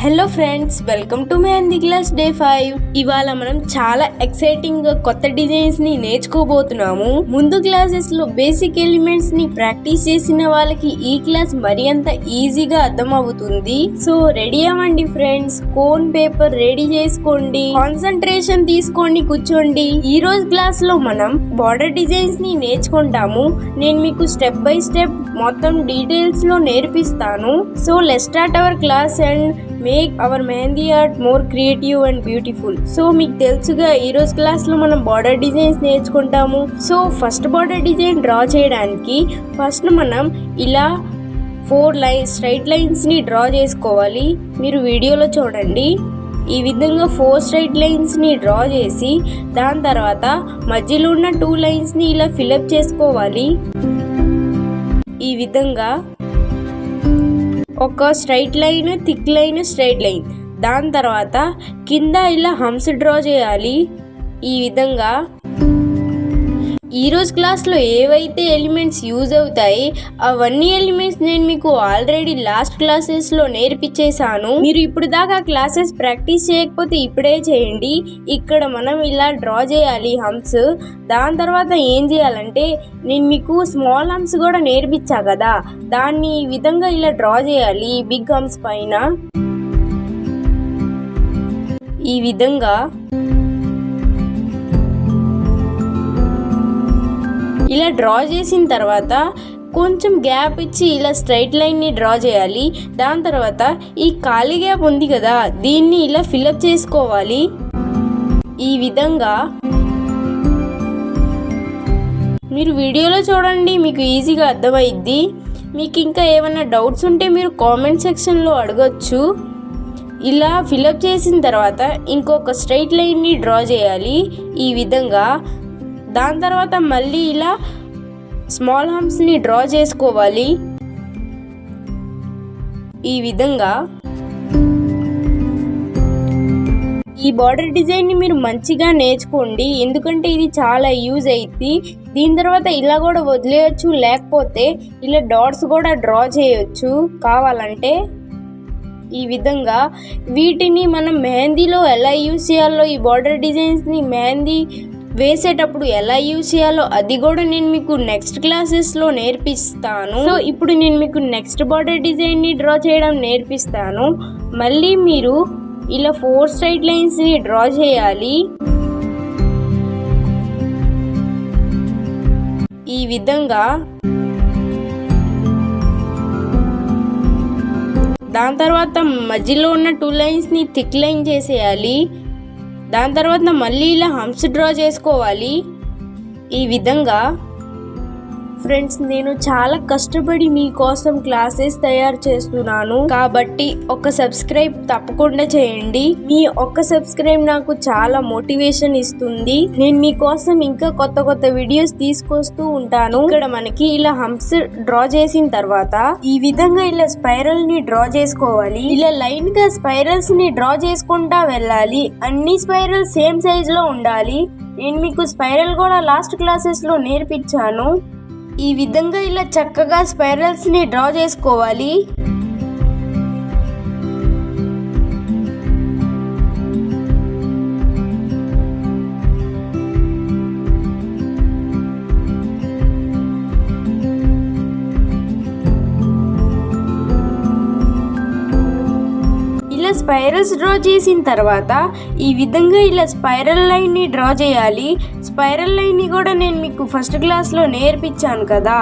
Hello friends, welcome to mehndi class day 5. ఇవాళ మనం చాలా ఎక్సైటింగ్ గా కొత్త డిజైన్స్ ని నేర్చుకోబోతున్నాము. ముందు క్లాసెస్ లో బేసిక్ ఎలిమెంట్స్ ని ప్రాక్టీస్ చేసిన వాళ్ళకి ఈ క్లాస్ మరి అంత ఈజీగా అర్థం అవుతుంది. సో రెడీ అవ్వండి ఫ్రెండ్స్, కోన్ పేపర్ రెడీ చేసుకోండి, కాన్సంట్రేషన్ తీసుకోండి, కూర్చోండి. ఈ రోజు క్లాస్ లో మనం బార్డర్ డిజైన్స్ ని నేర్చుకుంటాము. నేను మీకు స్టెప్ బై స్టెప్ మొత్తం డీటెయిల్స్ లో నేర్పిస్తాను. So let's start our class and make our mehndi art more creative and beautiful. So మీకు తెలుసుగా ఈ రోజు క్లాస్ లో మనం బార్డర్ డిజైన్స్ నేర్చుకుంటాము. So first border design draw చేయడానికి ఫస్ట్ మనం ఇలా 4 స్ట్రైట్ లైన్స్ ని డ్రా చేసుకోవాలి. మీరు వీడియోలో చూడండి. ఈ విధంగా 4 స్ట్రైట్ లైన్స్ ని డ్రా చేసి దాని తర్వాత మధ్యలో ఉన్న 2 లైన్స్ ని ఇలా ఫిల్అప్ చేసుకోవాలి. ఈ విధంగా ఒక straight line, thick line, straight line. దాని తర్వాత కింద ఇలా హంప్స్ డ్రా చేయాలి. ఈ విధంగా ఈరోజు క్లాస్లో ఏవైతే ఎలిమెంట్స్ యూజ్ అవుతాయి అవన్నీ ఎలిమెంట్స్ నేను మీకు ఆల్రెడీ లాస్ట్ క్లాసెస్లో నేర్పించేశాను. మీరు ఇప్పుడు దాకా క్లాసెస్ ప్రాక్టీస్ చేయకపోతే ఇప్పుడే చేయండి. ఇక్కడ మనం ఇలా డ్రా చేయాలి హంప్స్. దాని తర్వాత ఏం చేయాలంటే నేను మీకు స్మాల్ హంప్స్ కూడా నేర్పించా కదా, దాన్ని ఈ విధంగా ఇలా డ్రా చేయాలి బిగ్ హంప్స్ పైన. ఈ విధంగా ఇలా డ్రా చేసిన తర్వాత కొంచెం గ్యాప్ ఇచ్చి ఇలా స్ట్రైట్ లైన్ని డ్రా చేయాలి. దాని తర్వాత ఈ ఖాళీ గ్యాప్ ఉంది కదా, దీన్ని ఇలా ఫిల్అప్ చేసుకోవాలి. ఈ విధంగా మీరు వీడియోలో చూడండి, మీకు ఈజీగా అర్థమైద్ది. మీకు ఇంకా ఏమైనా డౌట్స్ ఉంటే మీరు కామెంట్ సెక్షన్లో అడగచ్చు. ఇలా ఫిల్అప్ చేసిన తర్వాత ఇంకొక స్ట్రైట్ లైన్ని డ్రా చేయాలి ఈ విధంగా. దాని తర్వాత మళ్ళీ ఇలా స్మాల్ హంప్స్ని డ్రా చేసుకోవాలి. ఈ విధంగా ఈ బార్డర్ డిజైన్ని మీరు మంచిగా నేర్చుకోండి, ఎందుకంటే ఇది చాలా యూజ్ అవుతుంది. దీని తర్వాత ఇలా కూడా వదిలేయచ్చు, లేకపోతే ఇలా డాట్స్ కూడా డ్రా చేయొచ్చు కావాలంటే. ఈ విధంగా వీటిని మనం మెహందీలో ఎలా యూజ్ చేయాలో, ఈ బార్డర్ డిజైన్స్ని మెహందీ వేసేటప్పుడు ఎలా యూజ్ చేయాలో అది కూడా నేను మీకు నెక్స్ట్ క్లాసెస్లో నేర్పిస్తాను. సో ఇప్పుడు నేను మీకు నెక్స్ట్ బార్డర్ డిజైన్ని డ్రా చేయడం నేర్పిస్తాను. మళ్ళీ మీరు ఇలా 4 స్ట్రైట్ లైన్స్ని డ్రా చేయాలి. ఈ విధంగా దాని తర్వాత మధ్యలో ఉన్న 2 లైన్స్ని థిక్ లైన్ చేసేయాలి. దాని తర్వాత మళ్ళీ ఇలా హంప్స్ డ్రా చేసుకోవాలి. ఈ విధంగా ఫ్రెండ్స్, నేను చాలా కష్టపడి మీకోసం క్లాసెస్ తయారు చేస్తున్నాను, కాబట్టి ఒక సబ్స్క్రైబ్ తప్పకుండా చేయండి. మీ ఒక్క సబ్స్క్రైబ్ నాకు చాలా మోటివేషన్ ఇస్తుంది. నేను మీకోసం ఇంకా కొత్త కొత్త వీడియోస్ తీసుకొస్తూ ఉంటాను. ఇక్కడ మనకి ఇలా హంప్స్ డ్రా చేసిన తర్వాత ఈ విధంగా ఇలా స్పైరల్ ని డ్రా చేసుకోవాలి. ఇలా లైన్ గా స్పైరల్స్ ని డ్రా చేసుకుంటా వెళ్ళాలి. అన్ని స్పైరల్స్ సేమ్ సైజ్ లో ఉండాలి. నేను మీకు స్పైరల్ కూడా లాస్ట్ క్లాసెస్ లో నేర్పించాను. ఈ విధంగా ఇలా చక్కగా స్పైరల్స్ ని డ్రా చేసుకోవాలి. ఇలా స్పైరల్స్ డ్రా చేసిన తర్వాత ఈ విధంగా ఇలా స్పైరల్ లైన్ ని డ్రా చేయాలి. స్పైరల్ లైన్ ని కూడా నేను మీకు ఫస్ట్ క్లాస్ లో నేర్పించాను కదా.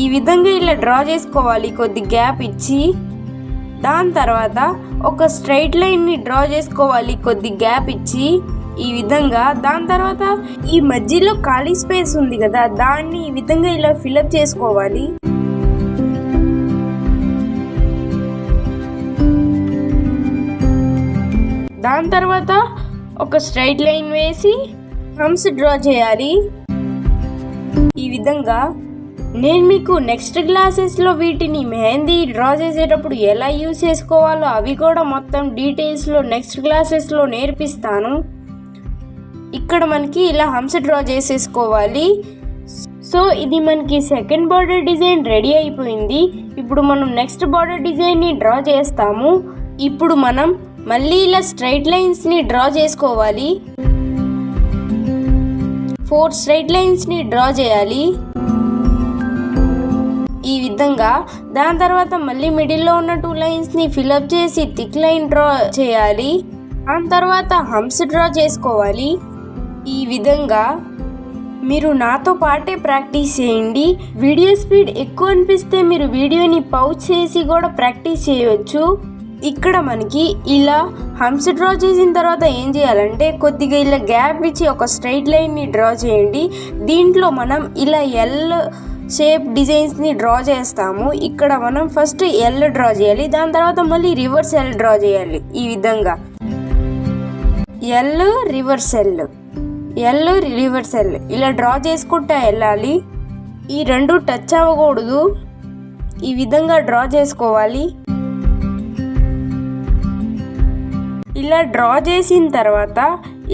ఈ విధంగా ఇలా డ్రా చేసుకోవాలి కొద్ది గ్యాప్ ఇచ్చి. దాని తర్వాత ఒక స్ట్రైట్ లైన్ ని డ్రా చేసుకోవాలి కొద్ది గ్యాప్ ఇచ్చి. ఈ విధంగా దాని తర్వాత ఈ మధ్యలో ఖాళీ స్పేస్ ఉంది కదా, దాన్ని ఈ విధంగా ఇలా ఫిల్అప్ చేసుకోవాలి. దాని తర్వాత ఒక స్ట్రైట్ లైన్ వేసి హంప్స్ డ్రా చేయాలి. ఈ విధంగా నేను మీకు నెక్స్ట్ క్లాసెస్లో వీటిని మెహందీ డ్రా చేసేటప్పుడు ఎలా యూజ్ చేసుకోవాలో అవి కూడా మొత్తం డీటెయిల్స్లో నెక్స్ట్ క్లాసెస్లో నేర్పిస్తాను. ఇక్కడ మనకి ఇలా హంప్స్ డ్రా చేసేసుకోవాలి. సో ఇది మనకి సెకండ్ బార్డర్ డిజైన్ రెడీ అయిపోయింది. ఇప్పుడు మనం నెక్స్ట్ బార్డర్ డిజైన్ని డ్రా చేస్తాము. ఇప్పుడు మనం మళ్ళీ ఇలా స్ట్రైట్ లైన్స్ని డ్రా చేసుకోవాలి. 4 స్ట్రైట్ లైన్స్ని డ్రా చేయాలి ఈ విధంగా. దాని తర్వాత మళ్ళీ మిడిల్లో ఉన్న 2 లైన్స్ని ఫిల్అప్ చేసి థిక్ లైన్ డ్రా చేయాలి. దాని తర్వాత హంప్స్ డ్రా చేసుకోవాలి ఈ విధంగా. మీరు నాతో పాటే ప్రాక్టీస్ చేయండి. వీడియో స్పీడ్ ఎక్కువ అనిపిస్తే మీరు వీడియోని పౌజ్ చేసి కూడా ప్రాక్టీస్ చేయవచ్చు. ఇక్కడ మనకి ఇలా హంప్స్ డ్రా చేసిన తర్వాత ఏం చేయాలంటే కొద్దిగా ఇలా గ్యాప్ ఇచ్చి ఒక స్ట్రైట్ లైన్ని డ్రా చేయండి. దీంట్లో మనం ఇలా ఎల్ షేప్ డిజైన్స్ని డ్రా చేస్తాము. ఇక్కడ మనం ఫస్ట్ ఎల్ డ్రా చేయాలి, దాని తర్వాత మళ్ళీ రివర్స్ ఎల్ డ్రా చేయాలి ఈ విధంగా. L reverse L, L reverse L ఇలా డ్రా చేసుకుంటా వెళ్ళాలి. ఈ రెండు టచ్ అవ్వకూడదు, ఈ విధంగా డ్రా చేసుకోవాలి. ఇలా డ్రా చేసిన తర్వాత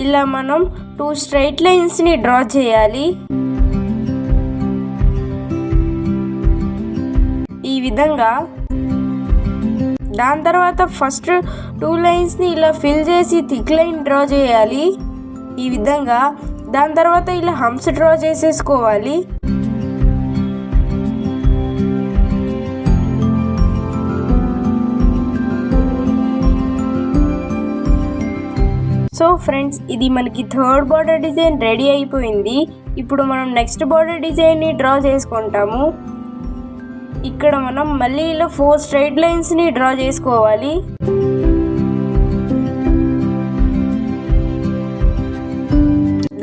ఇలా మనం 2 స్ట్రైట్ లైన్స్ని డ్రా చేయాలి ఈ విధంగా. దాని తర్వాత ఫస్ట్ 2 లైన్స్ని ఇలా ఫిల్ చేసి థిక్ లైన్ డ్రా చేయాలి ఈ విధంగా. దాని తర్వాత ఇలా హంప్స్ డ్రా చేసేసుకోవాలి. సో ఫ్రెండ్స్, ఇది మనకి థర్డ్ బార్డర్ డిజైన్ రెడీ అయిపోయింది. ఇప్పుడు మనం నెక్స్ట్ బార్డర్ డిజైన్ని డ్రా చేసుకుంటాము. ఇక్కడ మనం మళ్ళీ ఇలా 4 స్ట్రైట్ లైన్స్ని డ్రా చేసుకోవాలి.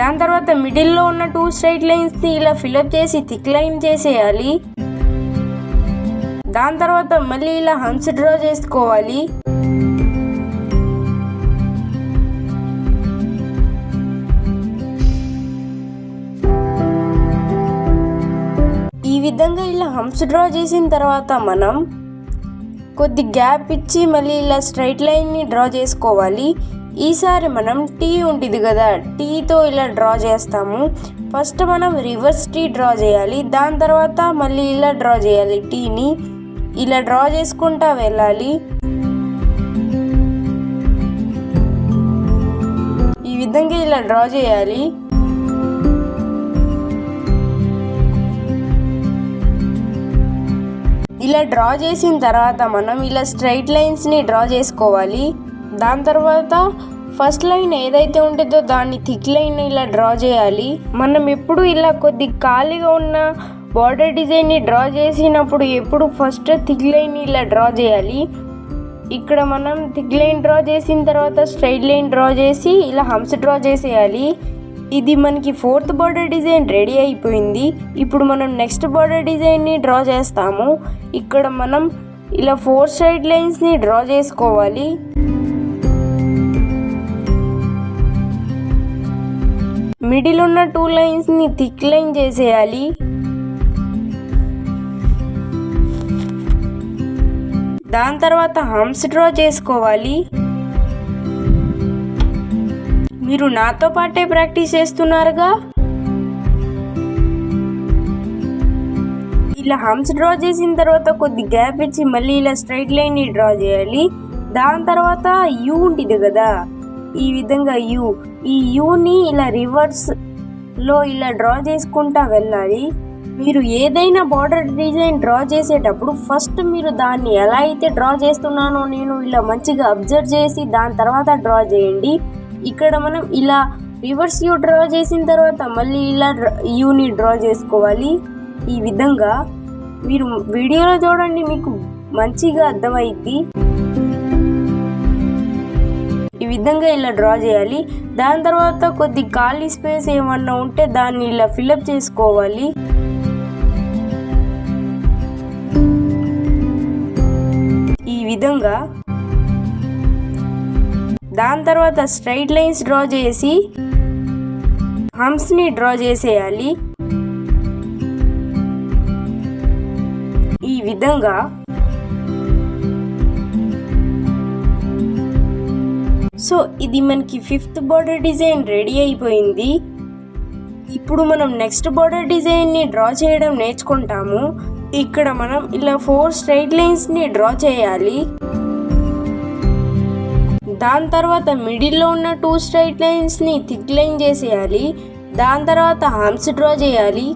దాని తర్వాత మిడిల్లో ఉన్న 2 స్ట్రైట్ లైన్స్ని ఇలా ఫిల్అప్ చేసి థిక్ లైన్ చేసేయాలి. దాని తర్వాత మళ్ళీ ఇలా హంప్స్ డ్రా చేసుకోవాలి. ఈ విధంగా ఇలా హంప్స్ డ్రా చేసిన తర్వాత మనం కొద్ది గ్యాప్ ఇచ్చి మళ్ళీ ఇలా స్ట్రైట్ లైన్ని డ్రా చేసుకోవాలి. ఈసారి మనం టీ ఉంటుంది కదా, టీతో ఇలా డ్రా చేస్తాము. ఫస్ట్ మనం రివర్స్ టీ డ్రా చేయాలి, దాని తర్వాత మళ్ళీ ఇలా డ్రా చేయాలి. టీని ఇలా డ్రా చేసుకుంటా వెళ్ళాలి. ఈ విధంగా ఇలా డ్రా చేయాలి. ఇలా డ్రా చేసిన తర్వాత మనం ఇలా స్ట్రైట్ లైన్స్ని డ్రా చేసుకోవాలి. దాని తర్వాత ఫస్ట్ లైన్ ఏదైతే ఉంటుందో దాన్ని థిక్ లైన్ ఇలా డ్రా చేయాలి. మనం ఎప్పుడు ఇలా కొద్ది ఖాళీగా ఉన్న బార్డర్ డిజైన్ని డ్రా చేసినప్పుడు ఎప్పుడు ఫస్ట్ థిక్ లైన్ ఇలా డ్రా చేయాలి. ఇక్కడ మనం థిక్ లైన్ డ్రా చేసిన తర్వాత స్ట్రైట్ లైన్ డ్రా చేసి ఇలా హంప్స్ డ్రా చేసేయాలి. ఇది మనకి 4th బార్డర్ డిజైన్ రెడీ అయిపోయింది. ఇప్పుడు మనం నెక్స్ట్ బార్డర్ డిజైన్ని డ్రా చేస్తాము. ఇక్కడ మనం ఇలా 4 స్ట్రైట్ లైన్స్ని డ్రా చేసుకోవాలి. మిడిల్ ఉన్న 2 లైన్స్ని థిక్ లైన్ చేసేయాలి. దాని తర్వాత హంప్స్ డ్రా చేసుకోవాలి. మీరు నాతో పాటే ప్రాక్టీస్ చేస్తున్నారుగా. ఇలా హంప్స్ డ్రా చేసిన తర్వాత కొద్ది గ్యాప్ ఇచ్చి మళ్ళీ ఇలా స్ట్రైట్ లైన్ని డ్రా చేయాలి. దాని తర్వాత యూ ఉంటుంది కదా, ఈ విధంగా ఈ యూని ఇలా రివర్స్లో ఇలా డ్రా చేసుకుంటా వెళ్ళాలి. మీరు ఏదైనా బార్డర్ డిజైన్ డ్రా చేసేటప్పుడు ఫస్ట్ మీరు దాన్ని ఎలా అయితే డ్రా చేస్తున్నానో నేను ఇలా మంచిగా అబ్జర్వ్ చేసి దాని తర్వాత డ్రా చేయండి. ఇక్కడ మనం ఇలా రివర్స్ యూ డ్రా చేసిన తర్వాత మళ్ళీ ఇలా యూని డ్రా చేసుకోవాలి. ఈ విధంగా మీరు వీడియోలో చూడండి, మీకు మంచిగా అర్థమైద్ది. ఈ విధంగా ఇలా డ్రా చేయాలి. దాని తర్వాత కొద్ది ఖాళీ స్పేస్ ఏమన్నా ఉంటే దాన్ని ఇలా ఫిల్అప్ చేసుకోవాలి. ఈ విధంగా దాని తర్వాత స్ట్రైట్ లైన్స్ డ్రా చేసి హంప్స్ని డ్రా చేసేయాలి. ఈ విధంగా సో ఇది మనకి 5th బార్డర్ డిజైన్ రెడీ అయిపోయింది. ఇప్పుడు మనం నెక్స్ట్ బోర్డర్ డిజైన్ని డ్రా చేయడం నేర్చుకుంటాము. ఇక్కడ మనం ఇలా 4 స్ట్రైట్ లైన్స్ని డ్రా చేయాలి. దాని తర్వాత మిడిల్లో ఉన్న 2 స్ట్రైట్ లైన్స్ని థిక్ లైన్ చేసేయాలి. దాని తర్వాత ఆర్మ్స్ డ్రా చేయాలి.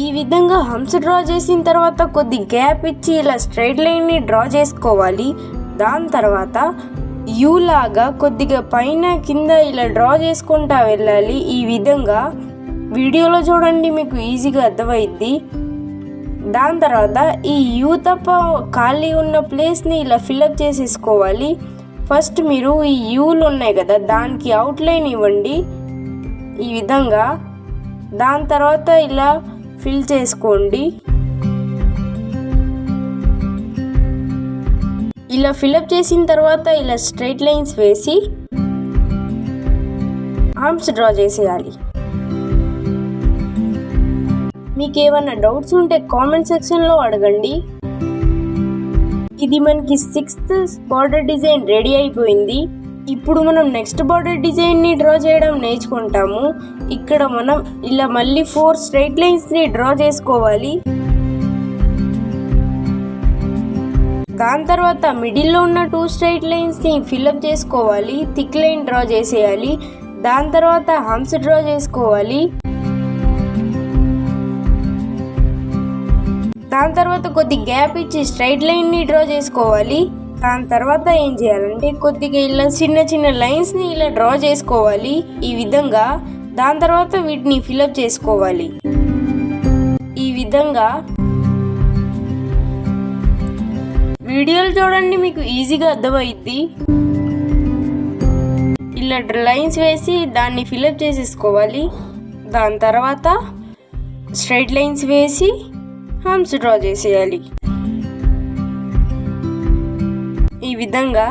ఈ విధంగా హంప్స్ డ్రా చేసిన తర్వాత కొద్ది గ్యాప్ ఇచ్చి ఇలా స్ట్రైట్ లైన్ని డ్రా చేసుకోవాలి. దాని తర్వాత యూ లాగా కొద్దిగా పైన కింద ఇలా డ్రా చేసుకుంటా వెళ్ళాలి. ఈ విధంగా వీడియోలో చూడండి, మీకు ఈజీగా అర్థమైద్ది. దాని తర్వాత ఈ యూ తప్ప ఖాళీ ఉన్న ప్లేస్ని ఇలా ఫిల్అప్ చేసేసుకోవాలి. ఫస్ట్ మీరు ఈ యూలు ఉన్నాయి కదా, దానికి అవుట్లైన్ ఇవ్వండి ఈ విధంగా. దాని తర్వాత ఇలా ఫిల్ చేసుకోండి. ఇలా ఫిల్అప్ చేసిన తర్వాత ఇలా స్ట్రైట్ లైన్స్ వేసి ఆర్మ్స్ డ్రా చేసేయాలి. మీకు ఏమైనా డౌట్స్ ఉంటే కామెంట్ సెక్షన్లో అడగండి. ఇది మనకి 6th బార్డర్ డిజైన్ రెడీ అయిపోయింది. ఇప్పుడు మనం నెక్స్ట్ బార్డర్ డిజైన్ని డ్రా చేయడం నేర్చుకుంటాము. ఇక్కడ మనం ఇలా మళ్ళీ 4 స్ట్రైట్ లైన్స్ని డ్రా చేసుకోవాలి. దాని తర్వాత మిడిల్లో ఉన్న 2 స్ట్రైట్ లైన్స్ని ఫిల్అప్ చేసుకోవాలి. థిక్ లైన్ డ్రా చేసేయాలి. దాని తర్వాత హంప్స్ డ్రా చేసుకోవాలి. దాని తర్వాత కొద్ది గ్యాప్ ఇచ్చి స్ట్రైట్ లైన్ని డ్రా చేసుకోవాలి. దాని తర్వాత ఏం చేయాలంటే కొద్దిగా ఇలా చిన్న చిన్న లైన్స్ని ఇలా డ్రా చేసుకోవాలి ఈ విధంగా. దాని తర్వాత వీటిని ఫిల్అప్ చేసుకోవాలి ఈ విధంగా. వీడియోలు చూడండి, మీకు ఈజీగా అర్థమైద్ది. ఇలా లైన్స్ వేసి దాన్ని ఫిల్అప్ చేసేసుకోవాలి. దాని తర్వాత స్ట్రైట్ లైన్స్ వేసి హంప్స్ డ్రా చేసేయాలి ఈ విధంగా.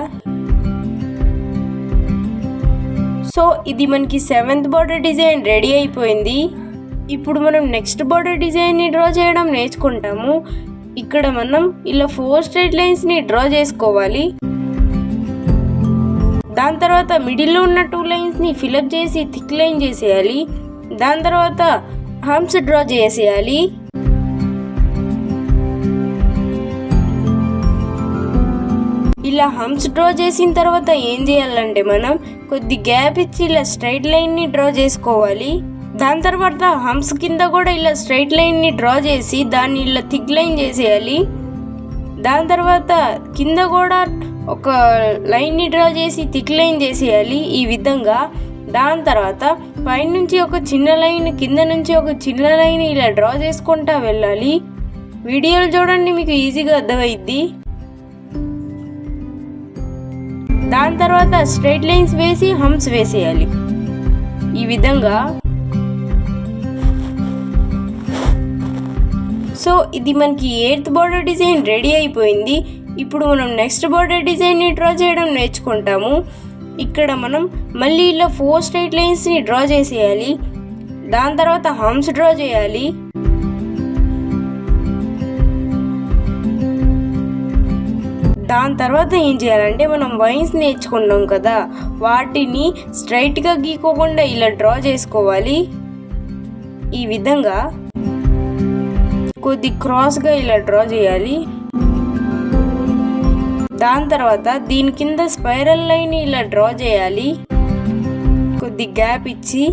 సో ఇది మనకి 7th బార్డర్ డిజైన్ రెడీ అయిపోయింది. ఇప్పుడు మనం నెక్స్ట్ బార్డర్ డిజైన్ని డ్రా చేయడం నేర్చుకుంటాము. ఇక్కడ మనం ఇలా 4 స్ట్రైట్ లైన్స్ని డ్రా చేసుకోవాలి. దాని తర్వాత మిడిల్లో ఉన్న 2 లైన్స్ని ఫిల్అప్ చేసి థిక్ లైన్ చేసేయాలి. దాని తర్వాత హంప్స్ డ్రా చేసేయాలి. ఇలా హంప్స్ డ్రా చేసిన తర్వాత ఏం చేయాలంటే మనం కొద్ది గ్యాప్ ఇచ్చి ఇలా స్ట్రైట్ లైన్ని డ్రా చేసుకోవాలి. దాని తర్వాత హంప్స్ కింద కూడా ఇలా స్ట్రైట్ లైన్ని డ్రా చేసి దాన్ని ఇలా థిక్ లైన్ చేసేయాలి. దాని తర్వాత కింద కూడా ఒక లైన్ని డ్రా చేసి థిక్ లైన్ చేసేయాలి ఈ విధంగా. దాని తర్వాత పైనుంచి ఒక చిన్న లైన్, కింద నుంచి ఒక చిన్న లైన్ ఇలా డ్రా చేసుకుంటా వెళ్ళాలి. వీడియోలు చూడండి, మీకు ఈజీగా అర్థమైద్ది. దాని తర్వాత స్ట్రైట్ లైన్స్ వేసి హంప్స్ వేసేయాలి ఈ విధంగా. సో ఇది మనకి 8th బార్డర్ డిజైన్ రెడీ అయిపోయింది. ఇప్పుడు మనం నెక్స్ట్ బార్డర్ డిజైన్ని డ్రా చేయడం నేర్చుకుంటాము. ఇక్కడ మనం మళ్ళీ ఇలా 4 స్ట్రైట్ లైన్స్ని డ్రా చేసేయాలి. దాని తర్వాత హంప్స్ డ్రా చేయాలి. దాని తర్వాత ఏం చేయాలంటే మనం వైన్స్ నేర్చుకున్నాం కదా, వాటిని స్ట్రైట్గా గీకోకుండా ఇలా డ్రా చేసుకోవాలి ఈ విధంగా. కొద్ది క్రాస్గా ఇలా డ్రా చేయాలి. దాని తర్వాత దీని కింద స్పైరల్ లైన్ ఇలా డ్రా చేయాలి కొద్ది గ్యాప్ ఇచ్చి.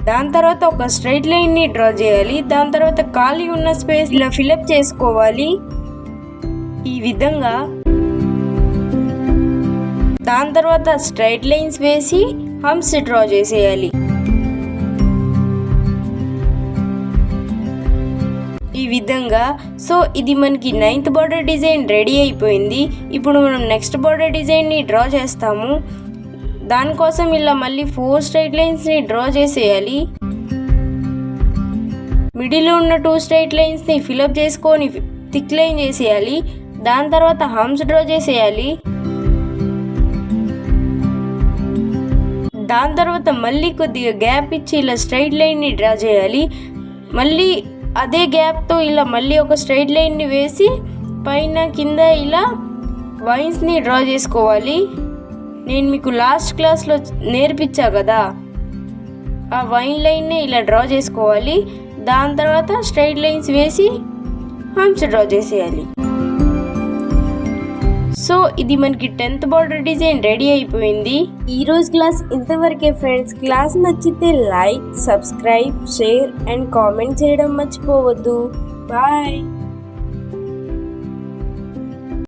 దాని తర్వాత ఒక స్ట్రైట్ లైన్ని డ్రా చేయాలి. దాని తర్వాత ఖాళీ ఉన్న స్పేస్ ఇలా ఫిల్అప్ చేసుకోవాలి ఈ విధంగా. దాని తర్వాత స్ట్రైట్ లైన్స్ వేసి హంప్స్ డ్రా చేసేయాలి ఈ విధంగా. సో ఇది మనకి 9th బార్డర్ డిజైన్ రెడీ అయిపోయింది. ఇప్పుడు మనం నెక్స్ట్ బార్డర్ డిజైన్ని డ్రా చేస్తాము. దానికోసం ఇలా మళ్ళీ 4 స్ట్రైట్ లైన్స్ని డ్రా చేసేయాలి. మిడిల్లో ఉన్న 2 స్ట్రైట్ లైన్స్ని ఫిల్అప్ చేసుకొని థిక్ లైన్ చేసేయాలి. దాని తర్వాత హంప్స్ డ్రా చేసేయాలి. దాని తర్వాత మళ్ళీ కొద్దిగా గ్యాప్ ఇచ్చి ఇలా స్ట్రైట్ లైన్ని డ్రా చేయాలి. మళ్ళీ అదే గ్యాప్తో ఇలా మళ్ళీ ఒక స్ట్రైట్ లైన్ని వేసి పైన కింద ఇలా వైన్స్ని డ్రా చేసుకోవాలి నేను మీకు లాస్ట్ క్లాస్లో నేర్పించా కదా, ఆ వైన్ లైన్ని ఇలా డ్రా చేసుకోవాలి. దాని తర్వాత స్ట్రైట్ లైన్స్ వేసి ఆర్మ్స్ డ్రా చేసేయాలి. సో ఇది మనకి 10th బార్డర్ డిజైన్ రెడీ అయిపోయింది. ఈరోజు క్లాస్ ఇంతవరకే ఫ్రెండ్స్. క్లాస్ నచ్చితే like, subscribe, share and comment చేయడం మర్చిపోవద్దు. బాయ్.